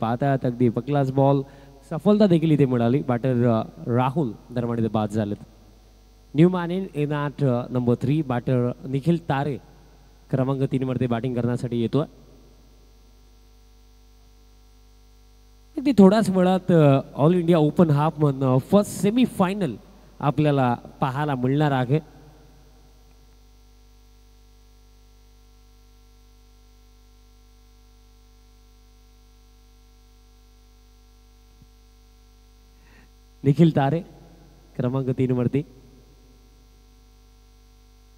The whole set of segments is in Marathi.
पाहतात अगदी पकलाच बॉल सफलता देखील इथे मिळाली. बॅटर राहुल दरम्यान इथे बाद झालेत. New man in at number 3 batter Nikhil Tare क्रमांक 3 वरती बॅटिंग करण्यासाठी येतोय. अगदी थोड्याच वेळात ऑल इंडिया ओपन हाफ मधनं फर्स्ट सेमी फायनल आपल्याला पाहायला मिळणार आहे. निखिल तारे क्रमांक 3 वरती.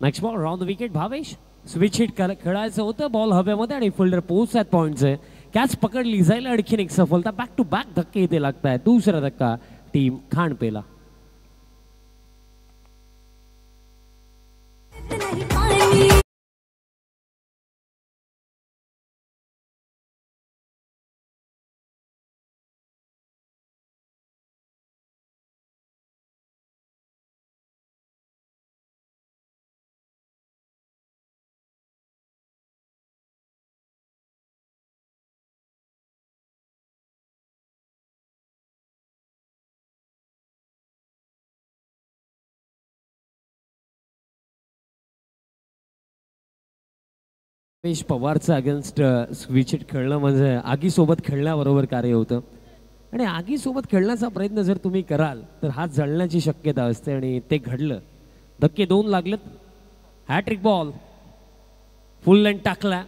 Next ball round the wicket. Bhavesh switch hit खेळायचं होतं बॉल हवेमध्ये आणि फिल्डर पोहोचतात पॉइंट्स आहे. कॅच पकडली जाईल. आणखीन एक सफलता. बॅक टू बॅक धक्के इथे लागतायत. दुसरा धक्का टीम खांडपेला. रमेश पवारचं अगेन्स्ट स्विच हिट खेळणं म्हणजे आगीसोबत खेळण्याबरोबर कार्य होतं. आणि आगीसोबत खेळण्याचा प्रयत्न जर तुम्ही कराल तर हात जळण्याची शक्यता असते आणि ते घडलं. धक्के 2 लागलेत. हॅट्रिक बॉल फुल लेंथ टाकला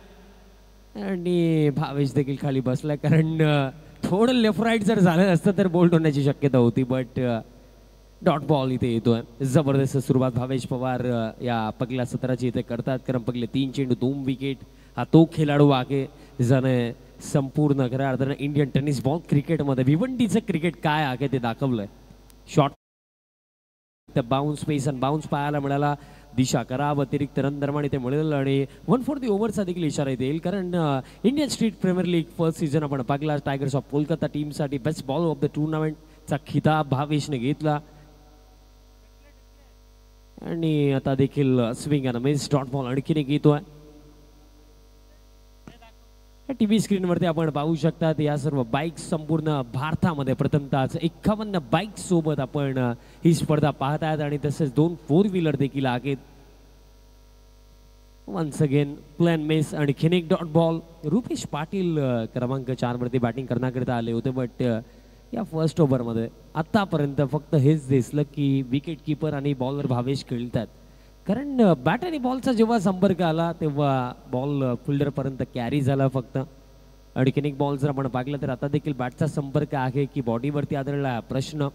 आणि भावेश देखील खाली बसला. कारण थोडं लेफ्ट राईट जर झालं असतं तर बोल्ड होण्याची शक्यता होती. बट डॉट बॉल इथे येतोय. जबरदस्त सुरुवात भावेश पवार या पहिल्या सत्राची इथे करतात. कारण पहिले 3 चेंडू 2 विकेट. हा तो खेळाडू आहे ज्याने संपूर्ण खऱ्या अर्थानं इंडियन टेनिस बॉल क्रिकेटमध्ये भिवंडीचं क्रिकेट काय आहे ते दाखवलंय. शॉट बाउन्स पेस आणि बाउन्स पाहायला मिळाला. दिशा कराव अतिरिक्त रन दरम्यान इथे मिळेल आणि 1 फॉर द ओव्हरचा देखील इशारा येईल. कारण Indian street premier league first season आपण पाहिला. टायगर्स ऑफ कोलकाता टीमसाठी बेस्ट बॉलर ऑफ द टुर्नामेंटचा खिताब भावेशने घेतला. आणि आता देखील स्विंग आणि मिस डॉट बॉल आणखीन एक येतोय. टीव्ही स्क्रीनवरती आपण पाहू शकतात या सर्व बाईक संपूर्ण भारतामध्ये प्रथमतः 51 बाईक सोबत आपण ही स्पर्धा पाहत आहेत. आणि तसेच 2 4 व्हीलर देखील आहेत. वन्स अगेन प्लॅन मिस आणि खिनिक डॉट बॉल. रुपेश पाटील क्रमांक 4 वरती बॅटिंग करण्याकरिता आले होते. बट या फर्स्ट ओव्हरमध्ये आतापर्यंत फक्त हेच दिसलं की विकेट किपर आणि बॉलर भावेश खेळतात. कारण बॅट आणि बॉलचा जेव्हा संपर्क आला तेव्हा बॉल फिल्डरपर्यंत कॅरी झाला फक्त. आणखीन एक बॉल जर आपण पाहिलं तर आता देखील बॅटचा संपर्क आहे की बॉडीवरती आदळला प्रश्न.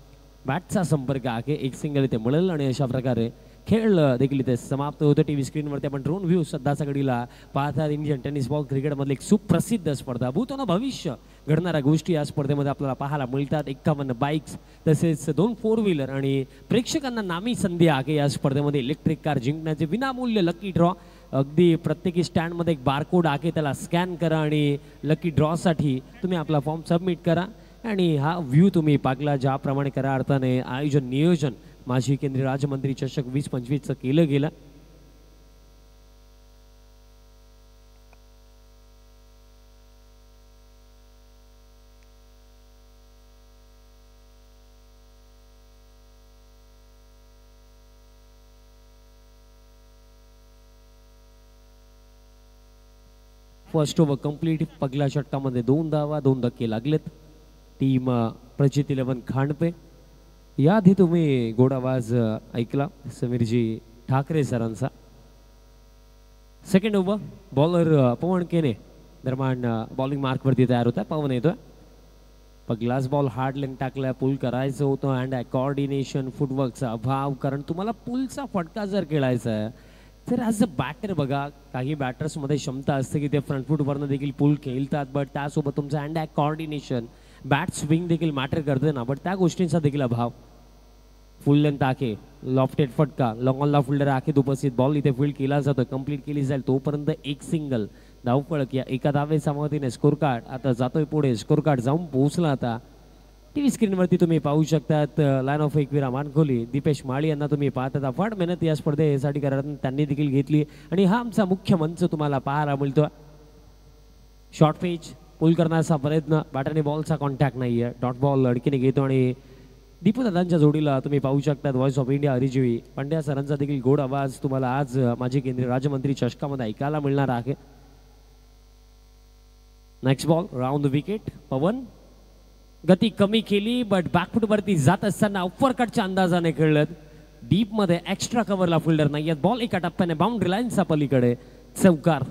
बॅटचा संपर्क आहे. एक सिंगल इथे मिळेल आणि अशा प्रकारे खेळ देखील इथे समाप्त होतं. टीव्ही स्क्रीनवरती आपण ड्रोन व्ह्यू सध्याच्या घडीला पाहतात. इंडियन टेनिस बॉल क्रिकेटमधली एक सुप्रसिद्ध स्पर्धा. भूतन भविष्य घडणाऱ्या गोष्टी या स्पर्धेमध्ये आपल्याला पाहायला मिळतात. 51 बाईक्स तसेच 2 4 व्हीलर आणि प्रेक्षकांना नामी संधी आहे या स्पर्धेमध्ये इलेक्ट्रिक कार जिंकण्याचे. विनामूल्य लकी ड्रॉ. अगदी प्रत्येकी स्टँडमध्ये एक बारकोड आहे त्याला स्कॅन करा आणि लकी ड्रॉसाठी तुम्ही आपला फॉर्म सबमिट करा. आणि हा व्ह्यू तुम्ही पाहिला ज्याप्रमाणे खऱ्या अर्थाने आयोजन नियोजन माजी केंद्रीय राज्यमंत्री चषक 2025चं केलं गेलं. First over complete. पहिल्या षटकामध्ये 2 धावा 2 धक्के लागलेत. टीम प्रचित 11 खांडपे. याआधी तुम्ही गोड आवाज ऐकला समीरजी ठाकरे सरांचा. सेकंड ओव्हर बॉलर पवन केने दरम्यान बॉलिंग मार्कवरती तयार होता. पवन येतोय. पहिलाच बॉल हार्ड लेंथ टाकला. पुल करायचं होतं अँड कॉर्डिनेशन फुटवर्कचा अभाव. कारण तुम्हाला पुलचा फटका जर खेळायचा आहे तर ॲज अ बॅटर बघा काही बॅटर्समध्ये क्षमता असते की ते फ्रंट फूटवरनं देखील पुल खेळतात. बट त्यासोबत तुमचं हँड ॲक कॉर्डिनेशन बॅट स्विंग देखील मॅटर करते ना. बट त्या गोष्टींचा देखील अभाव. फुल लेंथ आखे लॉफ्टेड फटका लॉंग ऑन फिल्डर आखे उपस्थित. बॉल इथे फील्ड केला जातो. कंप्लीट केली जाईल तोपर्यंत एक सिंगल धावफळक. या एका धावेच्या मदतीने स्कोर कार्ड आता जातोय पुढे. स्कोर कार्ड जाऊन पोहोचला. आता टीव्ही स्क्रीनवरती तुम्ही पाहू शकतात लाईन ऑफ एकविरा मानखोली दीपेश माळी यांना तुम्ही पाहतात. अफाट मेहनत या स्पर्धेसाठी करत त्यांनी देखील घेतली आणि हा आमचा मुख्य मंच तुम्हाला पाहायला मिळतो. शॉर्ट पिच पुल करण्याचा प्रयत्न, बॅटरने बॉलचा कॉन्टॅक्ट नाहीये. डॉट बॉल लडकीने घेतो आणि दीपूदादांच्या जोडीला तुम्ही पाहू शकता व्हॉइस ऑफ इंडिया हरिजीवी पंड्या सरांचा देखील गोड आवाज तुम्हाला आज माजी केंद्रीय राज्यमंत्री चषकामध्ये ऐकायला मिळणार आहे. Next ball round the wicket. Pawan गती कमी केली बट बॅकफूट वरती जात असताना अप्परकटच्या अंदाजाने खेळलं. डीप मध्ये एक्स्ट्रा कव्हरला फिल्डर नाहीये. बॉल एका टप्प्याने बाउंड्री लाईनच्या पलीकडे चौकार.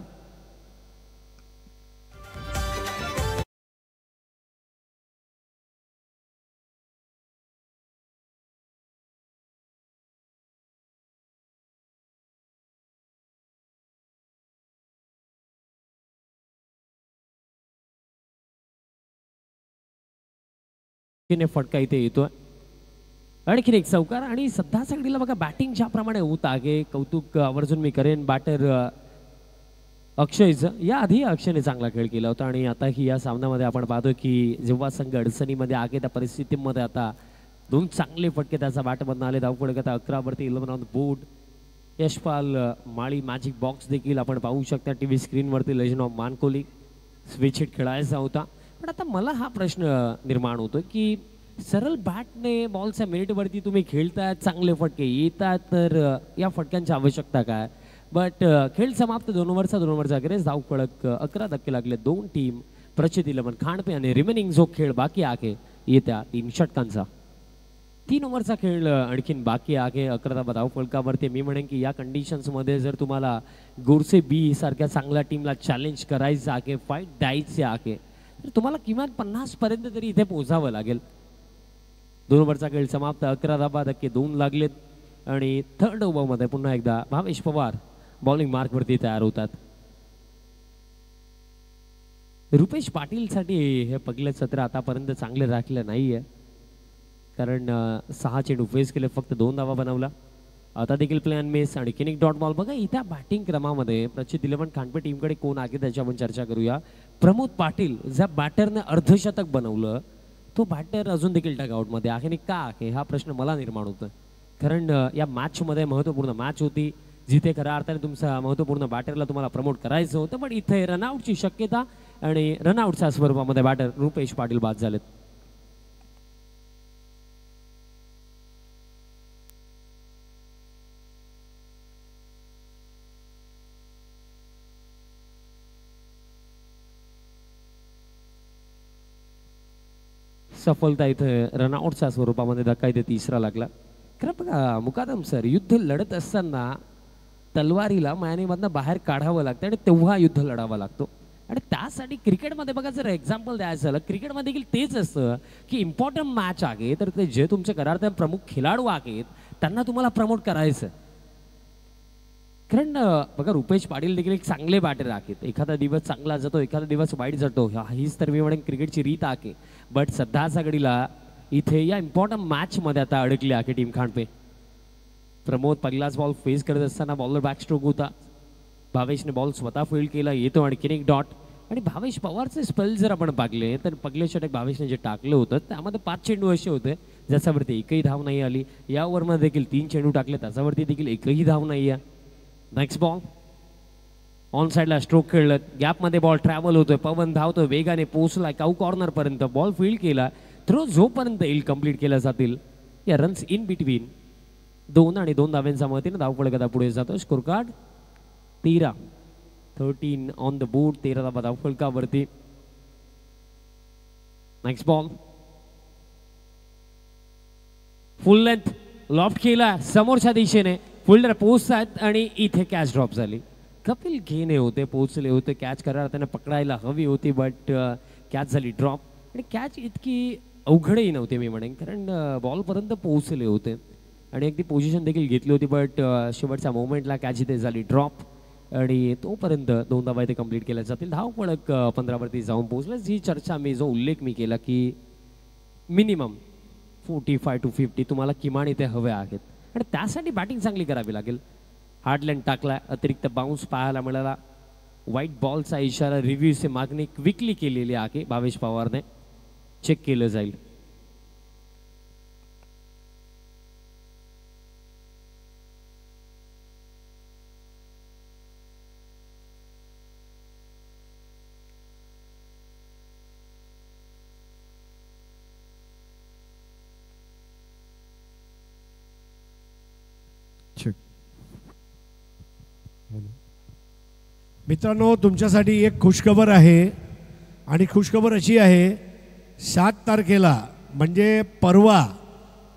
फटका इथे येतोय. आणखीन एक चौकार आणि सध्या सगळीला बघा बॅटिंग ज्याप्रमाणे होत आहे कौतुक आवर्जून मी करेन बॅटर अक्षयचं. या आधी अक्षयने चांगला खेळ केला होता आणि आताही या सामन्यामध्ये आपण पाहतो की जेव्हा संघ अडचणीमध्ये आहे त्या परिस्थितीमध्ये आता दोन चांगले फटके त्याचा बॅटमधून आले. धावफलक आता 11 वरती 11 on the board. Yashpal Mali magic box देखील आपण पाहू शकता टीव्ही स्क्रीनवरती. Legend of Mankoli switch hit खेळायचा होता. पण आता मला हा प्रश्न निर्माण होतो की सरळ बॅटने बॉलच्या मिनिटवरती तुम्ही खेळताय, चांगले फटके येतात, तर या फटक्यांची आवश्यकता काय? बट खेळ समाप्त 2 ओव्हरचा अखेरीस धावफलक 11 धक्के लागले. 2 टीम प्रचित 11 खांडपे आणि रिमेनिंग जो खेळ बाकी आहे येत्या 3 षटकांचा. 3 ओव्हरचा खेळ आणखीन बाकी आहे. 11 धावफलकावरती मी म्हणेन की या कंडिशन्समध्ये जर तुम्हाला गोरसे बी सारख्या चांगल्या टीमला चॅलेंज करायचं आहे, फाईट द्यायचे आहे, तर तुम्हाला किमान 50 पर्यंत तरी इथे पोहोचावं लागेल. 2 ओव्हरचा खेळ समाप्त. 11 धावा धक्के 2 लागलेत आणि थर्ड ओव्हरमध्ये पुन्हा एकदा भावेश पवार बॉलिंग मार्कवरती तयार होतात. रुपेश पाटीलसाठी हे पहिलं सत्र आतापर्यंत चांगले राखलं नाहीये, कारण 6 चेंडू फेस केले, फक्त 2 धावा बनवला. आता देखील प्लॅन मिस आणि किनिक डॉट बॉल. बघा इथं बॅटिंग क्रमामध्ये प्रचित 11 खांडपे टीमकडे कोण आहे त्याची आपण चर्चा करूया. प्रमोद पाटील ज्या बॅटरने अर्धशतक बनवलं तो बॅटर अजून देखील डगआउटमध्ये आहे आणि का आहे हा प्रश्न मला निर्माण होतो. कारण या मॅचमध्ये महत्त्वपूर्ण मॅच होती जिथे खऱ्या अर्थाने तुमचा महत्त्वपूर्ण बॅटरला तुम्हाला प्रमोट करायचं होतं, पण इथे रनआउटची शक्यता आणि रनआउटच्या स्वरूपामध्ये बॅटर रुपेश पाटील बाद झालेत. सफलता इथे रनआउटच्या स्वरूपामध्ये धक्का इथे तिसरा लागला. खरं बघा मुकादम सर, युद्ध लढत असताना तलवारीला मयानीमधनं बाहेर काढावं लागतं आणि तेव्हा युद्ध लढावं लागतो. आणि त्यासाठी क्रिकेटमध्ये बघा जर एक्झाम्पल द्यायचं झालं, क्रिकेटमध्ये देखील तेच असतं की इम्पॉर्टंट मॅच आहे तर ते जे तुमचे करार प्रमुख खेळाडू आहेत त्यांना तुम्हाला प्रमोट करायचं. कारण बघा रुपेश पाटील देखील एक चांगले बॅटर आहेत. एखादा दिवस चांगला जातो, एखादा दिवस वाईट जातो, हीच तर मी म्हणेन क्रिकेटची रीत आहे. बट सध्याच्या घडीला इथे या इम्पॉर्टंट मॅचमध्ये आता अडकली आहे टीम खांडपे. प्रमोद पहिलाच बॉल फेस करत असताना बॉलर बॅकस्ट्रोक होता. भावेशने बॉल स्वतः फील्ड केला, येतो आणि किनिक डॉट. आणि भावेश पवारचे स्पेल जर आपण पाहिले तर पगले षटक भावेशने जे टाकलं होतं त्यामध्ये 5 चेंडू असे होते ज्याच्यावरती एकही धाव नाही आली. या ओव्हरमध्ये देखील 3 चेंडू टाकले, त्याच्यावरती देखील एकही धाव नाही आहे. नेक्स्ट बॉल ऑन साइडला स्ट्रोक खेळलं, गॅपमध्ये बॉल ट्रॅव्हल होतोय, पवन धावतोय, वेगाने पोहोचला काऊ कॉर्नर पर्यंत, बॉल फील्ड केला, थ्रो जोपर्यंत येईल कंप्लीट केल्या जातील या रन्स इन बिटवीन 2 आणि 2 धाव्यांच्या मदतीने धावफलक आता पुढे जातो. Score card 13 on the board. 13 धावा धावफलकावरती. Next ball full length loft केला समोरच्या दिशेने, फिल्डर पोहोचतात आणि इथे कॅच ड्रॉप झाली. कपिल घेणे होते, पोहोचले होते, कॅच करायला त्यांना पकडायला हवी होती बट कॅच झाली ड्रॉप. आणि कॅच इतकी अवघडही नव्हती मी म्हणेन, कारण बॉलपर्यंत पोहोचले होते आणि अगदी पोझिशन देखील घेतली होती, बट शेवटच्या मोमेंटला कॅच इथे झाली ड्रॉप आणि तोपर्यंत 2 धावा इथे कंप्लीट केल्या जातील. धावफलक 15 वरती जाऊन पोहोचले. ही चर्चा मी जो उल्लेख मी केला की मिनिमम 45 to 50 तुम्हाला किमान इथे हवे आहेत आणि त्यासाठी बॅटिंग चांगली करावी लागेल. हार्डलँड टाकला, अतिरिक्त बाउन्स पाहायला मिळाला. व्हाईट बॉलचा इशारा रिव्ह्यूची मागणी क्विकली केलेली आहे भावेश पवारने, चेक केलं जाईल. मित्रांनो, तुमच्यासाठी एक खुशखबर आहे आणि खुशखबर अशी आहे, 7 तारखेला म्हणजे परवा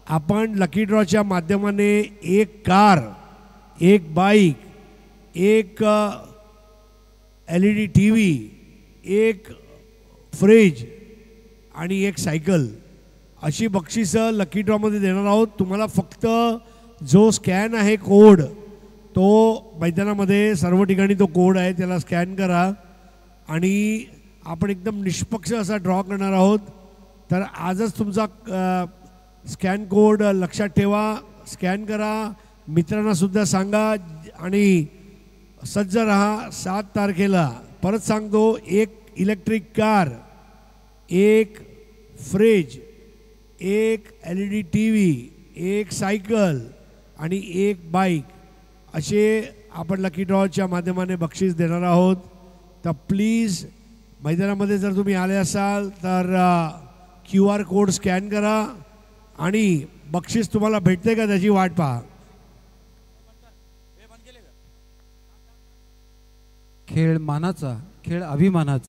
आपण लकी ड्रॉच्या माध्यमाने एक कार, एक बाईक, एक LED TV, एक फ्रीज आणि एक सायकल अशी बक्षिसं लकी ड्रॉमध्ये देणार आहोत. तुम्हाला फक्त जो स्कॅन आहे कोड, तो मैदानामध्ये सर्व ठिकाणी तो कोड आहे, त्याला स्कॅन करा आणि आपण एकदम निष्पक्ष असा ड्रॉ करणार आहोत. तर आजच तुमचा स्कॅन कोड लक्षात ठेवा, स्कॅन करा, मित्रांनासुद्धा सांगा आणि सज्ज रहा. 7 तारखेला परत सांगतो, एक इलेक्ट्रिक कार, एक फ्रीज, एक LED TV, एक सायकल आणि एक बाईक असे आपण लकी ड्रॉच्या माध्यमाने बक्षीस देणार आहोत. तर प्लीज मैदानामध्ये जर तुम्ही आले असाल तर QR कोड स्कॅन करा आणि बक्षीस तुम्हाला भेटते का त्याची वाट पहा. खेळ मानाचा, खेळ अभिमानाचा.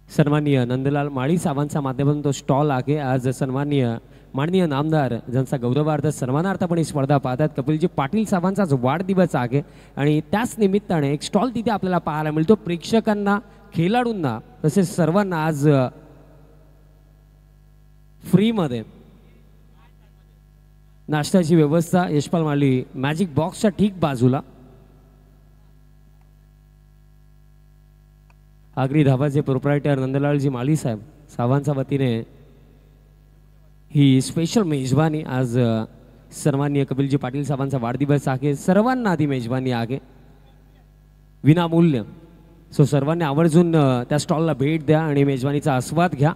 सन्माननीय नंदलाल माळी साहेबांच्या माध्यमातून तो स्टॉल आहे. आज सन्माननीय माननीय नामदार ज्यांचा गौरवार्थ सन्मानार्थ आपण ही स्पर्धा पाहतात, कपिलजी पाटील साहेबांचा जो वाढदिवस आहे आणि त्याच निमित्ताने एक स्टॉल तिथे आपल्याला पाहायला मिळतो. प्रेक्षकांना, खेळाडूंना तसेच सर्वांना आज फ्रीमध्ये नाश्त्याची व्यवस्था. यशपाल माळी मॅजिक बॉक्सच्या ठीक बाजूला. आगरी धाबाचे प्रोप्रायटर नंदलालजी माळी साहेबांच्या वतीने ही स्पेशल मेजबानी. आज सन्माननीय कपिलजी पाटील साहेबांचा वाढदिवस आहे. सर्वांना ती मेजबानी आहे विनामूल्य. सो सर्वांनी आवर्जून त्या स्टॉलला भेट द्या आणि मेजबानीचा आस्वाद घ्या.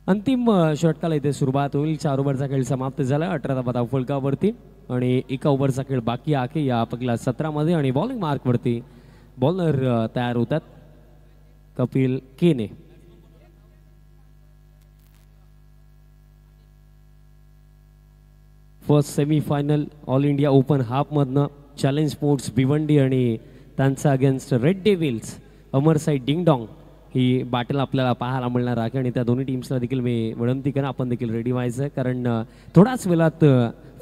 अंतिम षटकाला इथे सुरुवात होईल. 4 ओव्हरचा खेळ समाप्त झाला. 18 धावा फलकावरती आणि 1 ओव्हरचा खेळ बाकी आहे या पहिल्या 17 मध्ये आणि बॉलिंग मार्कवरती बॉलर तयार होतात. Kapil Kene. First semifinal all India open हाफमधनं चॅलेंज स्पोर्ट्स भिवंडी आणि त्यांचा against red devils Amarsai dingdong ही बॅटल आपल्याला पाहायला मिळणार आहे. आणि त्या दोन्ही टीम्सला देखील मी विनंती करा, आपण देखील रेडी व्हायचं आहे, कारण थोडाच वेळात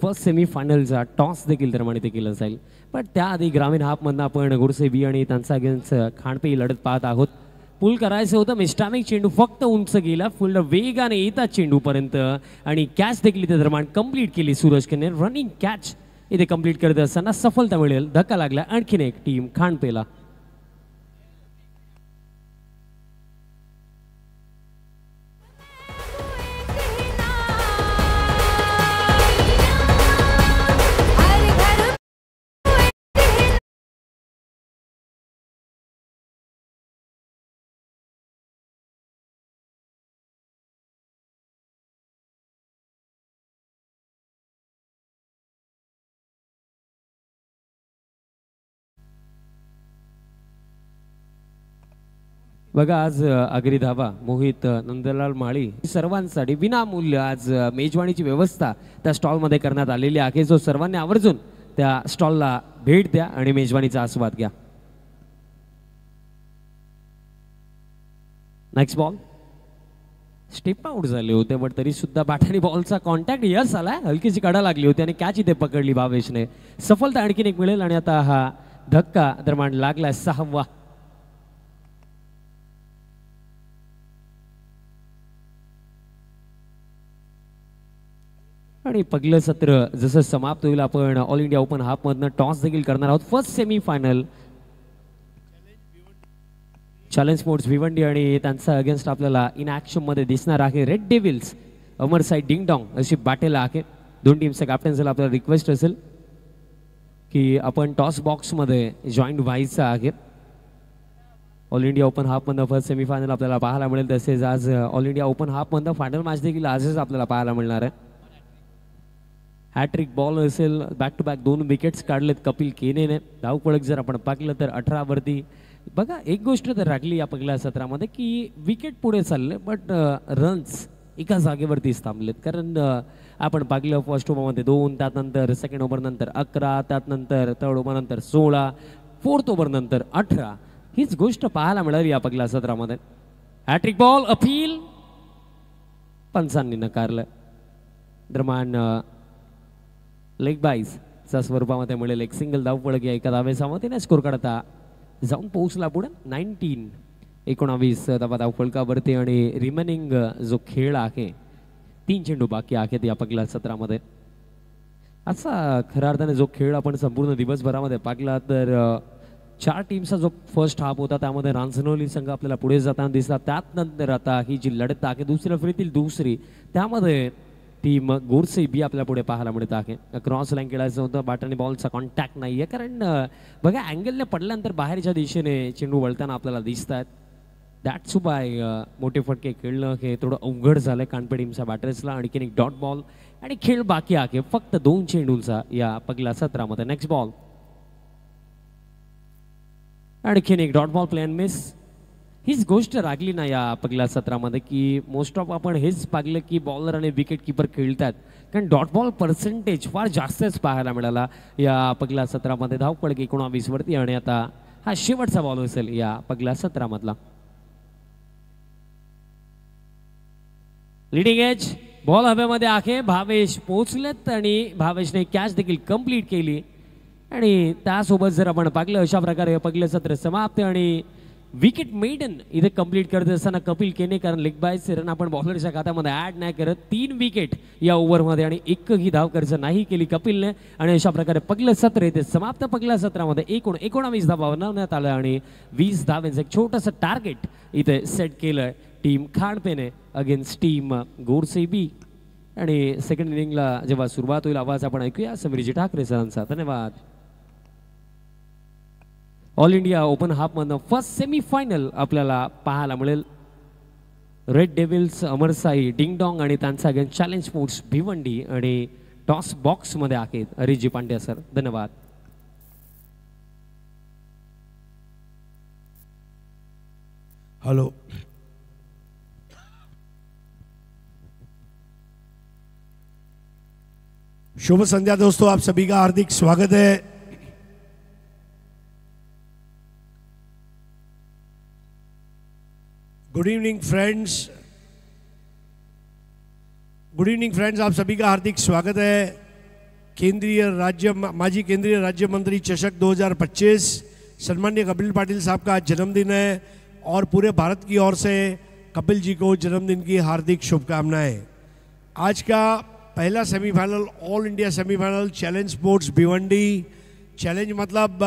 फर्स्ट सेमीफायनलचा टॉस देखील निर्माणित केला जाईल. पण त्याआधी ग्रामीण हाफमधनं आपण गुरसे बी आणि त्यांचा अगेन्स्ट खांडपे ही लढत पाहत आहोत. पुल करायचं होतं, मिस्टामिक चेंडू फक्त उंच गेला, फुल वेगाने येतात चेंडूपर्यंत आणि कॅच देखील इथे दरम्यान कंप्लीट केली सूरज केने. रनिंग कॅच इथे कंप्लीट करत असताना सफलता मिळेल. धक्का लागला आणखीन एक टीम खांडपेला. बघा, आज आगरी धाबा मोहित नंदलाल माळी सर्वांसाठी विनामूल्य आज मेजवानीची व्यवस्था त्या स्टॉलमध्ये करण्यात आलेली आहे. जो सर्वांनी आवर्जून त्या स्टॉलला भेट द्या आणि मेजवानीचा आस्वाद घ्या. नेक्स्ट बॉल स्टेप आउट झाले होते, पण तरी सुद्धा बॅटाने बॉलचा कॉन्टॅक्ट यस आलाय. हलकीची कडा लागली होती आणि कॅच इथे पकडली भावेशने. सफलता आणखीन एक मिळेल आणि आता हा धक्का दरम्यान लागलाय 6वा. आणि पहिलं सत्र जसं समाप्त होईल, आपण ऑल इंडिया ओपन हाफमधनं टॉस देखील करणार आहोत. First semifinal challenge sports Bhiwandi आणि त्यांचा अगेन्स्ट आपल्याला इन ॲक्शन मध्ये दिसणार आहे रेड डेव्हिल्स अमरसाई डिंगडॉंग अशी बॅटल आहे. दोन टीमच्या कॅप्टन्सला आपल्याला रिक्वेस्ट असेल की आपण टॉस बॉक्समध्ये जॉईंट व्हायचं आहे. ऑल इंडिया ओपन हाफमधनं फर्स्ट सेमीफायनल आपल्याला पाहायला मिळेल. तसेच आज ऑल इंडिया ओपन हाफमधनं फायनल मॅच देखील आजच आपल्याला पाहायला मिळणार आहे. हॅट्रिक बॉल असेल, बॅक टू बॅक 2 विकेट्स काढलेत कपिल केनेने. धावपळक जर आपण पाहिलं तर 18 वरती. बघा एक गोष्ट तर राखली या पहिल्या सत्रामध्ये की विकेट पुढे चालले बट रन्स एका जागेवरती थांबलेत. कारण आपण पाहिलं फर्स्ट ओव्हरमध्ये 2, त्यानंतर सेकंड ओव्हर नंतर 11, त्यानंतर थर्ड ओव्हर नंतर 16, फोर्थ ओव्हर नंतर 18. हीच गोष्ट पाहायला मिळाली या पहिल्या सत्रामध्ये. हॅट्रिक बॉल अपील पंचांनी नकारलं. दरम्यान लेग बाईसच्या स्वरूपामध्ये मिळेल एक सिंगल धावपळक या एका धावेच्या मतीने स्कोर काढता जाऊन पोहोचला पुढे 19 धावा धावपळकावरती. आणि रिमेनिंग जो खेळ आहे 3 चेंडू बाकी आहेत या पहिल्या सत्रामध्ये. असा खऱ्या अर्थाने जो खेळ आपण संपूर्ण दिवसभरामध्ये पाहिला तर 4 टीमचा जो फर्स्ट हाफ होता त्यामध्ये रांजनोली संघ आपल्याला पुढे जाताना दिसला. त्यानंतर आता ही जी लढत आहे दुसऱ्या फेरीतील दुसरी, त्यामध्ये टीम गोरसे बी आपल्याला पुढे पाहायला मिळत आहे. क्रॉस लाईन खेळायचं होतं, बॅट आणि बॉलचा कॉन्टॅक्ट नाही आहे. कारण बघा अँगलने पडल्यानंतर बाहेरच्या दिशेने चेंडू वळताना आपल्याला दिसत आहेत. दॅट्स वाय मोठे फटके खेळणं हे थोडं अवघड झालं कानपे टीमच्या बॅटर्सला. आणखीन एक डॉट बॉल आणि खेळ बाकी आहे फक्त 2 चेंडूंचा या पहिल्या सत्रामध्ये. नेक्स्ट बॉल आणखीन एक डॉट बॉल, प्लेन मिस. हीच गोष्ट राखली ना या पहिल्या सत्रामध्ये की मोस्ट ऑफ आपण हेच पाहिलं की बॉलर आणि विकेट किपर खेळतात. कारण डॉट बॉल पर्सेंटेज फार जास्तच पाहायला मिळाला या पहिल्या सत्रामध्ये. धावपळक 19 वरती. आणि आता हा शेवटचा बॉल असेल या पहिल्या सत्रामधला. लिडिंग एज बॉल हवेमध्ये आहे. भावेश पोहोचलेत आणि भावेशने कॅच देखील कंप्लीट केली. आणि त्यासोबत जर आपण पाहिलं अशा प्रकारे पहिलं सत्र समाप्त. आणि विकेट मेडन इथे कंप्लीट करत असताना कपिल केने, कारण लेग बायचे रन आपण बॉलरच्या खात्यामध्ये ऍड नाही करत. 3 विकेट या ओव्हरमध्ये आणि एकही धाव खर्च नाही केली कपिलने. आणि अशा प्रकारे पहिलं सत्र इथे समाप्त. पहिल्या सत्रामध्ये एकूण 19 धावा बनवण्यात आलं आणि 20 धावांचं एक छोटंसं टार्गेट इथे सेट केलंय टीम खांडपेने अगेन्स्ट टीम गोरसे बी. आणि सेकंड इनिंगला जेव्हा सुरुवात होईल आवाज आपण ऐकूया समीरजी ठाकरे सरांचा. धन्यवाद. ऑल इंडिया ओपन हाफमधनं फर्स्ट सेमीफायनल आपल्याला पाहायला मिळेल. रेड डेव्हिल्स अमरसाई डिंगडॉंग आणि त्यांचा अगेन्स्ट चॅलेंज स्पोर्ट्स भिवंडी. आणि टॉस बॉक्समध्ये आहेत हरीजी पांड्या सर. धन्यवाद. हेलो, शुभ संध्या दोस्तों, आप सभी का हार्दिक स्वागत है. गुड इवनिंग फ्रेंड्स, आप सभी का हार्दिक स्वागत है. माजी केंद्रीय राज्य मंत्री चषक 2025 सन्माननीय कपिल पाटिल साहब का आज जन्मदिन है और पूरे भारत की ओर से कपिल जी को जन्मदिन की हार्दिक शुभकामनाएं. आज का पहला semifinal, all India semifinal challenge sports Bhiwandi. Challenge मतलब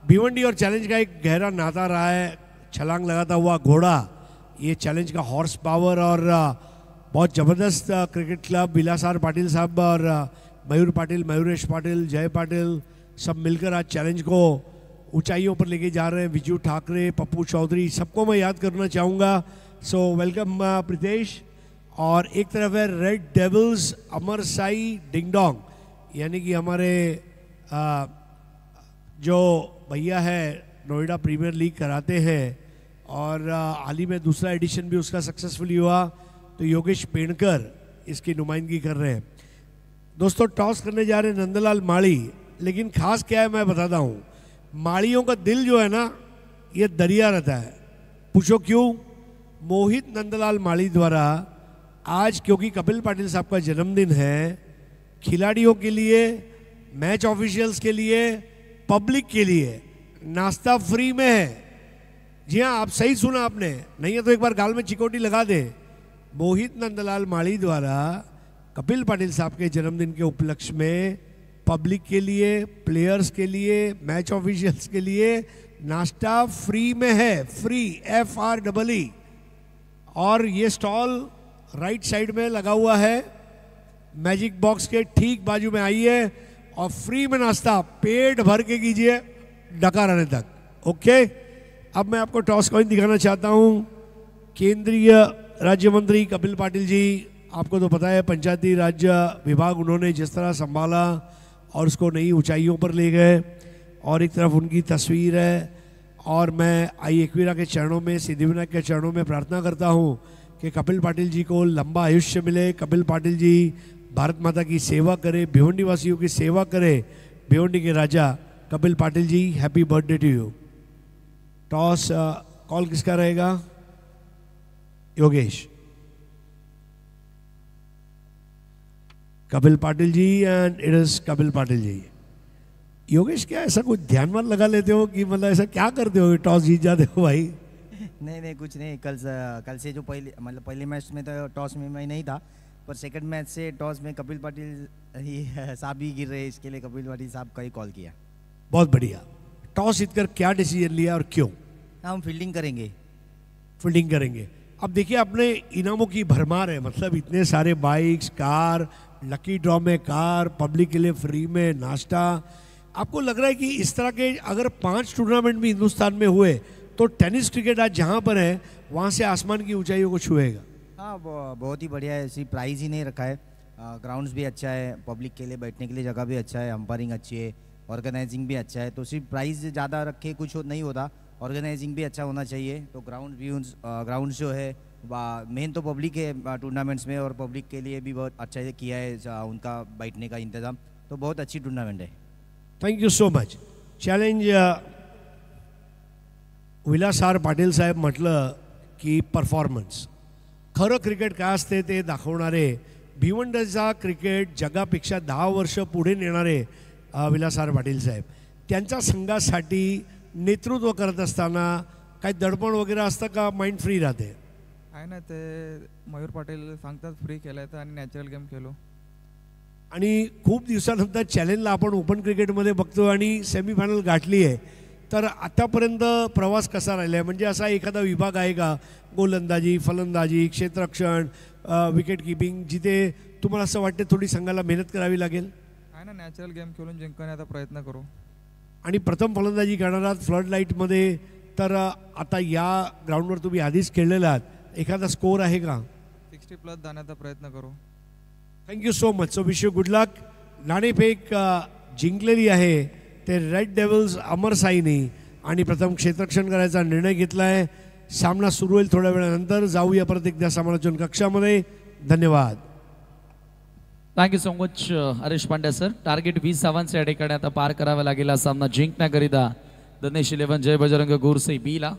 भिवंडी और चैलेंज का एक गहरा नाता रहा है. छलांग लगाता हुआ घोड़ा, ये चैलेंज का हॉर्स पावर. और बहुत ज़बरदस्त क्रिकेट क्लब बिलासार पाटिल साहब और मयूर पाटिल, मयूरेश पाटिल, जय पाटिल सब मिलकर आज चैलेंज को ऊंचाइयों पर लेके जा रहे हैं. विजू ठाकरे, पप्पू चौधरी, सबको मैं याद करना चाहूँगा. So welcome Pritesh. और एक तरफ है रेड डेविल्स अमरसाई डिंगडोंग, यानी कि हमारे जो भैया है नोएडा प्रीमियर लीग कराते हैं और हाल ही में दूसरा एडिशन भी उसका सक्सेसफुली हुआ. तो योगेश पेणकर इसकी नुमाइंदगी कर रहे हैं. दोस्तों टॉस करने जा रहे हैं नंदलाल माड़ी. लेकिन खास क्या है मैं बताता हूँ. माड़ियों का दिल जो है ना ये दरिया रहता है. पूछो क्यों? मोहित नंदलाल माड़ी द्वारा आज, क्योंकि कपिल पाटिल साहब का जन्मदिन है, खिलाड़ियों के लिए, मैच ऑफिशियल्स के लिए, पब्लिक के लिए नाश्ता फ्री में है. जी हाँ, आप सही सुना आपने, नहीं है तो एक बार गाल में चिकोटी लगा दे. मोहित नंदलाल माड़ी द्वारा कपिल पाटिल साहब के जन्मदिन के उपलक्ष्य में पब्लिक के लिए, प्लेयर्स के लिए, मैच ऑफिशियल्स के लिए नाश्ता फ्री में है. Free, FREE. और ये स्टॉल राइट साइड में लगा हुआ है, मैजिक बॉक्स के ठीक बाजू में आइए और फ्री में नाश्ता पेट भर के कीजिए डकार आने तक. ओके. अब मैं आपको टॉस कॉइन दिखाना चाहता हूं. केंद्रीय राज्य मंत्री कपिल पाटिल जी आपको तो पता है पंचायती राज विभाग उन्होंने जिस तरह संभाला और उसको नई ऊंचाइयों पर ले गए, और एक तरफ उनकी तस्वीर है। और मैं आई एकवीरा के चरणों में, सिद्धिविनायक के चरणों में प्रार्थना करता हूँ कि कपिल पाटिल जी को लंबा आयुष्य मिले। कपिल पाटिल जी भारत माता की सेवा करे, भिवंडी वासियों की सेवा करे। भिवंडी के राजा Kapil Patil ji, happy birthday to you. Toss call किसका रहेगा? Yogesh. Kapil Patil ji, and it is Kapil Patil ji. Yogesh, क्या ऐसा कुछ ध्यान में लगा लेते हो कि मतलब ऐसा क्या करते हो, टॉस जीत जाते हो भाई? नहीं कुछ नहीं। कल से जो पहले मैच में तो टॉस में मैं नहीं था, पर सेकंड मैच से टॉस में कपिल पाटिल ही साहब ही गिर रहे, इसके लिए कपिल पाटिल साहब का ही कॉल किया। बहुत बढ़िया। टॉस जीतकर क्या डिसीजन लिया और क्यों? हम फील्डिंग करेंगे। फील्डिंग करेंगे। अब देखिए, अपने इनामों की भरमार है, मतलब इतने सारे बाइक्स, कार, लकी ड्रॉ में कार, पब्लिक के लिए फ्री में नाश्ता। आपको लग रहा है कि इस तरह के अगर 5 टूर्नामेंट भी हिंदुस्तान में हुए तो टेनिस क्रिकेट आज जहाँ पर है वहाँ से आसमान की ऊंचाइयों को छुएगा? हाँ, बहुत ही बढ़िया है। सिर्फ प्राइज ही नहीं रखा है, ग्राउंड्स भी अच्छा है, पब्लिक के लिए बैठने के लिए जगह भी अच्छा है, अंपायरिंग अच्छी है, ऑर्गेनाइजिंग भी अच्छा है। तो सिर्फ प्राइज ज़्यादा रखे कुछ नहीं होता, ऑर्गेनाइजिंग भी अच्छा होना चाहिए। तो ग्राउंड जो है मेन तो पब्लिक है टूर्नामेंट्स में, और पब्लिक के लिए भी बहुत अच्छा किया है उनका बैठने का इंतज़ाम। तो बहुत अच्छी टूर्नामेंट है। Thank you so much. Challenge Vilas R Patil साहेब म्हटलं की परफॉर्मन्स, खरं क्रिकेट काय असते ते दाखवणारे, भिवंडीचा क्रिकेट जगापेक्षा 10 वर्ष पुढे नेणारे विलास आर पाटील साहेब, त्यांच्या संघासाठी नेतृत्व करत असताना काही दडपण वगैरे असतं का? माइंड फ्री राहते? आहे ना, ते मयूर पाटील सांगतात फ्री केलं तर आणि नॅचरल गेम खेळलो. आणि खूप दिवसानंतर चॅलेंजला आपण ओपन क्रिकेटमध्ये बघतो आणि सेमीफायनल गाठली आहे. तर आतापर्यंत प्रवास कसा राहिला आहे? म्हणजे असा एखादा विभाग आहे का, गोलंदाजी, फलंदाजी, क्षेत्ररक्षण, विकेट कीपिंग, जिथे तुम्हाला असं वाटते थोडी संघाला मेहनत करावी लागेल? आहे ना, नॅचरल गेम खेळून जिंकण्याचा प्रयत्न करू. आणि प्रथम फलंदाजी करणार आहात फ्लड लाईटमध्ये, तर आता या ग्राउंडवर तुम्ही आधीच खेळलेला आहात, एखादा स्कोर आहे का? 60+ जाण्याचा प्रयत्न करू. Thank you so much. So wish you good luck. नाणेफेक जिंकलेली आहे ते रेड डेव्हिल्स अमर साईनी, आणि प्रथम क्षेत्ररक्षण करायचा निर्णय घेतला आहे. सामना सुरू होईल थोड्या वेळानंतर. जाऊया परत एकदा समालोचन कक्षामध्ये. धन्यवाद. Thank you so much Harish Pandya sir. Target 20 धावांचे या ठिकाणी आता पार करावा लागेल. हा सामना जिंकण्याकरिता धनेश 11 जय बजरंग गोरसे बीला.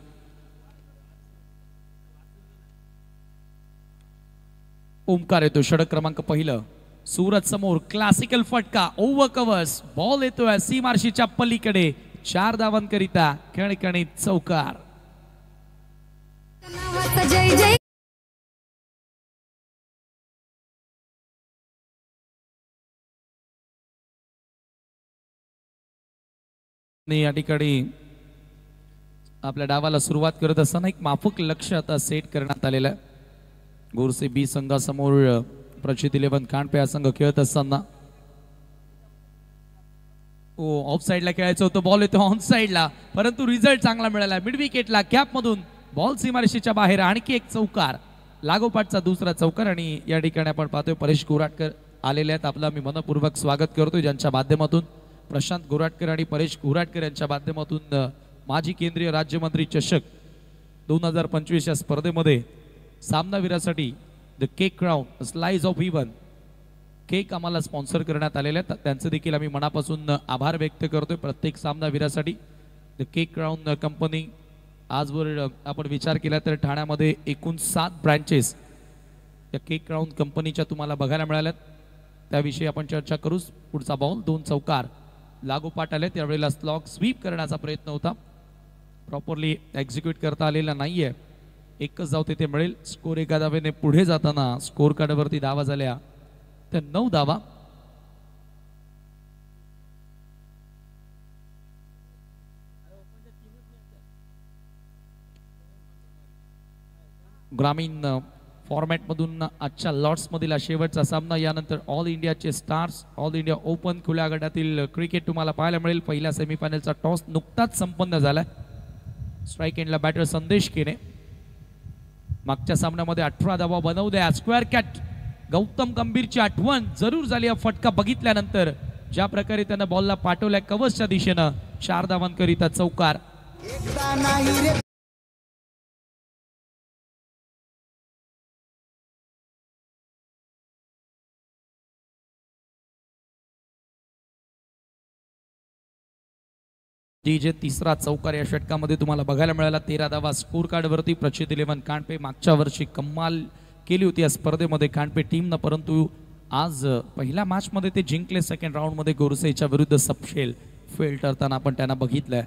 ओमकार येतो षटक क्रमांक पहिलं. सूरज समोर क्लासिकल फटका, ओव्हर कव्हर्स, बॉल येतोय सीमार्शीच्या पलीकडे. 4 धावांकरिता खणखणीत चौकार. जय जय या ठिकाणी आपल्या डावाला सुरुवात करत असताना एक माफक लक्ष आता सेट करण्यात आलेलं आहे. गोरसे बी संघासमोर प्रचित 11 कांडपे हा संघ खेळत असताना ऑफ साइडला खेळायचं होतं, बॉल येतो ऑन साइडला, परंतु रिझल्ट चांगला मिळाला. मिड विकेटला कॅप मधून बॉल सीमारेषेच्या बाहेर. आणखी एक चौकार, लागोपाठचा दुसरा चौकार. आणि या ठिकाणी आपण पाहतोय परेश गोराटकर आलेले आहेत. आपलं मी मनपूर्वक स्वागत करतोय, ज्यांच्या माध्यमातून प्रशांत गोराटकर आणि परेश गोराटकर यांच्या माध्यमातून माजी केंद्रीय राज्यमंत्री चषक 2025 या स्पर्धेमध्ये सामनावीरासाठी the cake crown slice of even cake आम्हाला स्पॉन्सर करण्यात आलेले आहेत. त्यांचे देखील आम्ही मनापासून आभार व्यक्त करतोय प्रत्येक सामनावीरासाठी. द केक क्राउन कंपनी आजवर आपण विचार केला तर ठाण्यामध्ये एकूण 7 ब्रँचेस या केक क्राउन कंपनीच्या तुम्हाला बघायला मिळाल्यात. त्याविषयी आपण चर्चा करू. पुढचा बॉल 2 चौकार लागोपाठ आले. त्यावेळेला स्लॉग स्वीप करण्याचा प्रयत्न होता, प्रॉपरली एक्झिक्यूट करता आलेला नाहीये. एकच धाव तिथे मिळेल. स्कोर एका धावेने पुढे जाताना स्कोर कार्डवरती धावा झाल्या तर 9 धावा. ग्रामीण फॉर्मॅटमधून आजच्या लॉट्समधील शेवटचा सामना. यानंतर ऑल इंडियाचे स्टार्स, ऑल इंडिया ओपन खुल्या गटातील क्रिकेट तुम्हाला पाहायला मिळेल. पहिल्या सेमीफायनलचा टॉस नुकताच संपन्न झाला. स्ट्राईक एंडला बॅटर संदेश केने. मागच्या सामन्यामध्ये 18 धावा बनवल्या. स्क्वेअर कॅट गौतम गंभीरची आठवण जरूर झाली हा फटका बघितल्यानंतर. ज्या प्रकारे त्यानं बॉलला पाठवलाय कव्हरच्या दिशेनं 4 धावांकरिता चौकार. जे तिसरा चौकार या षटकामध्ये तुम्हाला बघायला मिळाला. 13 धावा स्कोर कार्ड वरती. प्रचित 11 कांडपे मागच्या वर्षी कमाल केली होती या स्पर्धेमध्ये कांडपे टीमनं, परंतु आज पहिल्या मॅच मध्ये ते जिंकले. सेकंड राऊंड मध्ये गोरसेच्या विरुद्ध सपशेल फेल ठरताना आपण त्यांना बघितलंय.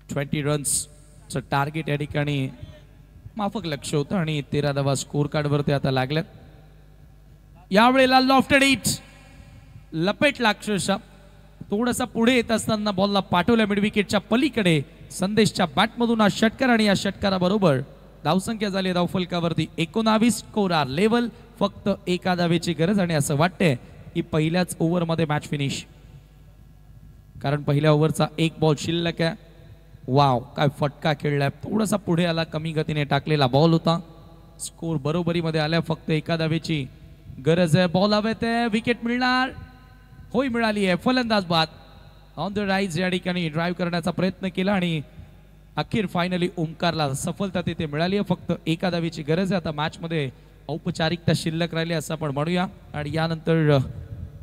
ट्वेंटी रन्सचं टार्गेट या ठिकाणी माफक लक्ष होतं आणि 13 धावा स्कोर कार्ड वरती आता लागल्यात. यावेळेला लॉफ्टेड हिट लपेटला अक्षरशः. थोडासा पुढे येत असताना बॉलला पाठवल्या मिड विकेटच्या पलीकडे. संदेशच्या बॅटमधून हा षटकार आणि या षटकाराबरोबर धावसंख्या झाली धावफलकावरती 19. Score level. फक्त एका धावेची गरज आणि असं वाटतंय की पहिल्याच ओव्हरमध्ये मॅच फिनिश, कारण पहिल्या ओव्हरचा एक बॉल शिल्लक आहे. वाव, काय फटका खेळलाय. थोडासा पुढे आला, कमी गतीने टाकलेला बॉल होता. स्कोर बरोबरीमध्ये आल्या. फक्त एका धावेची गरज आहे. बॉल हवेत आहे. विकेट मिळणार? होय, मिळाली आहे. फलंदाज बाद ऑन द राईज या ठिकाणी ड्राईव्ह करण्याचा प्रयत्न केला आणि अखेर फायनली ओमकारला सफलता तिथे मिळाली आहे. फक्त एका धावेची गरज आहे. आता मॅच मध्ये औपचारिकता शिल्लक राहिली असं आपण म्हणूया आणि यानंतर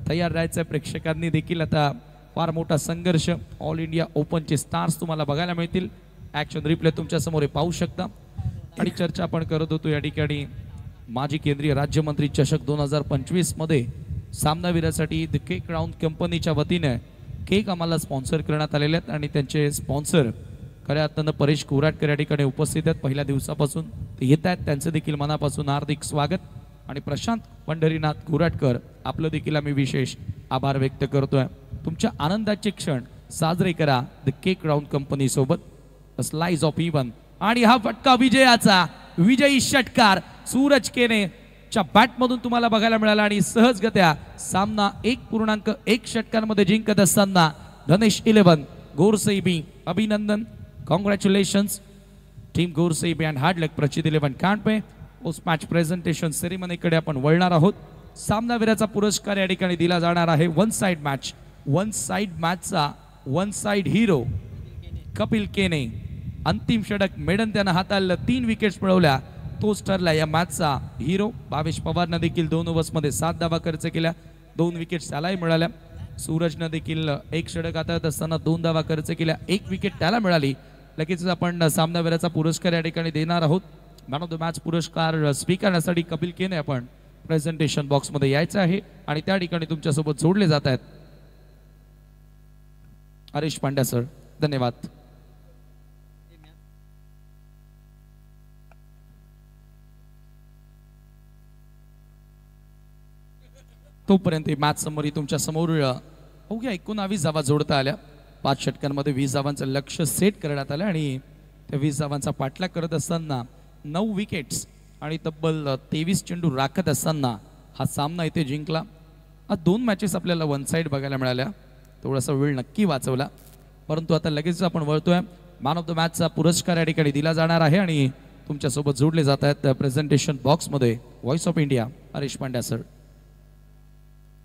तयार राहायचं. प्रेक्षकांनी देखील आता फार मोठा संघर्ष. ऑल इंडिया ओपनचे स्टार्स तुम्हाला बघायला मिळतील. ऍक्शन रिप्ले तुमच्या समोर पाहू शकता. आणि चर्चा आपण करत होतो या ठिकाणी माजी केंद्रीय राज्यमंत्री चषक 2025 मध्ये सामनावीरासाठी द केक राऊंड कंपनीच्या वतीने केक आम्हाला स्पॉन्सर करण्यात आलेले आहेत आणि त्यांचे स्पॉन्सर खऱ्या अर्थानं परेश कोराटकर या ठिकाणी उपस्थित आहेत. पहिल्या दिवसापासून ते येत आहेत. त्यांचं देखील मनापासून हार्दिक स्वागत. आणि प्रशांत पंढरीनाथ कोराटकर आपलं देखील आम्ही विशेष आभार व्यक्त करतोय. तुमच्या आनंदाचे क्षण साजरे करा द केक राऊंड कंपनी सोबत. Slice of even. आणि हा फटका विजयाचा विजयी षटकार सूरज केने च्या बॅटमधून तुम्हाला बघायला मिळाला आणि सहजगत्या सामना 1.1 षटकांमध्ये जिंकत असताना धनेश 11 गोरसईबी अभिनंदन. Congratulations team Gorsaibi and hard luck. Prachit 11 Kandpe. Post match presentation सेरेमनीकडे आपण वळणार आहोत. सामनावीराचा पुरस्कार या ठिकाणी दिला जाणार आहे. वन साइड मॅचचा one side hero Kapil Kene. अंतिम षटक मेडन त्यानं हाताळलं. 3 विकेट्स मिळवल्या. तोच ठरला या मॅचचा हिरो. भावेश पवारनं देखील 2 ओव्हर्समध्ये 7 धावा खर्च केल्या. 2 विकेट्स त्यालाही मिळाल्या. सूरजनं देखील 1 षटक हाताळत असताना 2 धावा खर्च केल्या. 1 विकेट त्याला मिळाली. लगेच आपण सामनावीराचा पुरस्कार या ठिकाणी देणार आहोत. मॅन ऑफ द मॅच पुरस्कार स्वीकारण्यासाठी कपिल केने आपण प्रेझेंटेशन बॉक्समध्ये यायचं आहे आणि त्या ठिकाणी तुमच्यासोबत जोडले जात आहेत हरीश पांड्या सर. धन्यवाद. तोपर्यंत मॅच समोर तुमच्या समोर अवघ्या 19 धावा जोडता आल्या. 5 षटकांमध्ये 20 धावांचं लक्ष सेट करण्यात आलं आणि त्या 20 धावांचा पाठलाग करत असताना 9 विकेट्स आणि तब्बल 23 चेंडू राखत असताना हा सामना इथे जिंकला. आज 2 मॅचेस आपल्याला वन साइड बघायला मिळाल्या. थोडासा वेळ नक्की वाचवला, परंतु आता लगेच आपण वळतोय. मॅन ऑफ द मॅचचा पुरस्कार या ठिकाणी दिला जाणार आहे आणि तुमच्यासोबत जोडले जात आहेत प्रेझेंटेशन बॉक्समध्ये voice of India Harish Pandya sir.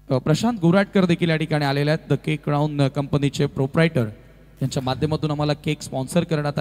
Prashant Goratkar देखील या ठिकाणी आलेले आहेत. द केक राऊंड कंपनीचे प्रोप्रायटर यांच्या माध्यमातून आम्हाला केक स्पॉन्सर करण्यात आले.